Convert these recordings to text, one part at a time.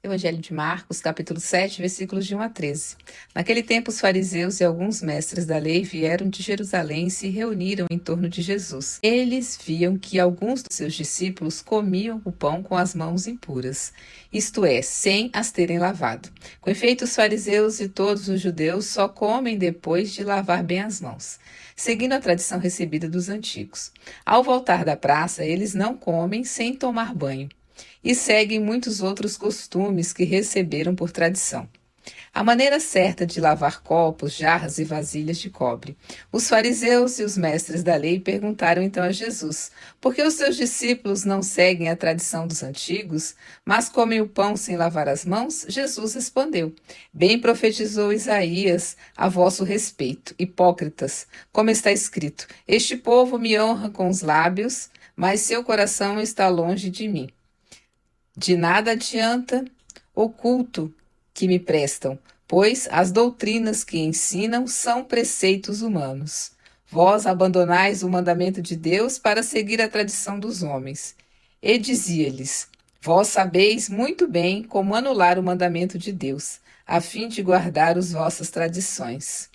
Evangelho de Marcos, capítulo 7, versículos de 1 a 13. Naquele tempo, os fariseus e alguns mestres da lei vieram de Jerusalém e se reuniram em torno de Jesus. Eles viam que alguns dos seus discípulos comiam o pão com as mãos impuras, isto é, sem as terem lavado. Com efeito, os fariseus e todos os judeus só comem depois de lavar bem as mãos, seguindo a tradição recebida dos antigos. Ao voltar da praça, eles não comem sem tomar banho e seguem muitos outros costumes que receberam por tradição. A maneira certa de lavar copos, jarras e vasilhas de cobre. Os fariseus e os mestres da lei perguntaram então a Jesus: por que os seus discípulos não seguem a tradição dos antigos, mas comem o pão sem lavar as mãos? Jesus respondeu: bem profetizou Isaías a vosso respeito, hipócritas, como está escrito: este povo me honra com os lábios, mas seu coração está longe de mim. De nada adianta o culto que me prestam, pois as doutrinas que ensinam são preceitos humanos. Vós abandonais o mandamento de Deus para seguir a tradição dos homens. E dizia-lhes: vós sabeis muito bem como anular o mandamento de Deus, a fim de guardar as vossas tradições.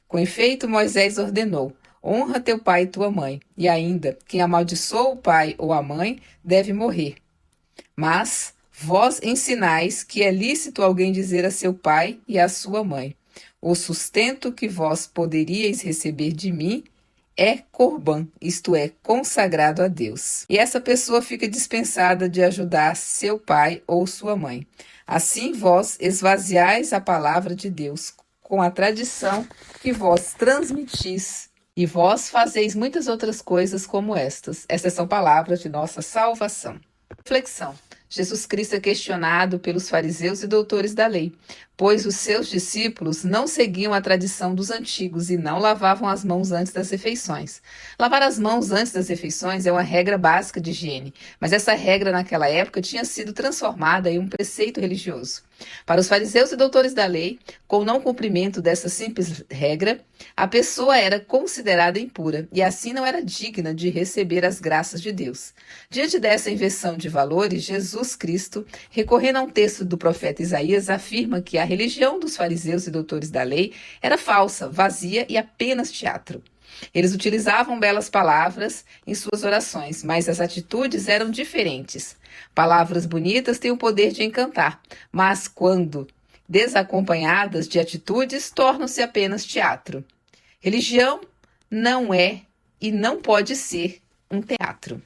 Com efeito, Moisés ordenou: honra teu pai e tua mãe, e ainda, quem amaldiçoa o pai ou a mãe deve morrer. Mas vós ensinais que é lícito alguém dizer a seu pai e a sua mãe: o sustento que vós poderíeis receber de mim é corbã, isto é, consagrado a Deus. E essa pessoa fica dispensada de ajudar seu pai ou sua mãe. Assim vós esvaziais a palavra de Deus com a tradição que vós transmitis. E vós fazeis muitas outras coisas como estas. Estas são palavras de nossa salvação. Reflexão. Jesus Cristo é questionado pelos fariseus e doutores da lei, pois os seus discípulos não seguiam a tradição dos antigos e não lavavam as mãos antes das refeições. Lavar as mãos antes das refeições é uma regra básica de higiene, mas essa regra naquela época tinha sido transformada em um preceito religioso. Para os fariseus e doutores da lei, com o não cumprimento dessa simples regra, a pessoa era considerada impura e assim não era digna de receber as graças de Deus. Diante dessa inversão de valores, Jesus Cristo, recorrendo a um texto do profeta Isaías, afirma que a religião dos fariseus e doutores da lei era falsa, vazia e apenas teatro. Eles utilizavam belas palavras em suas orações, mas as atitudes eram diferentes. Palavras bonitas têm o poder de encantar, mas quando desacompanhadas de atitudes, tornam-se apenas teatro. Religião não é e não pode ser um teatro.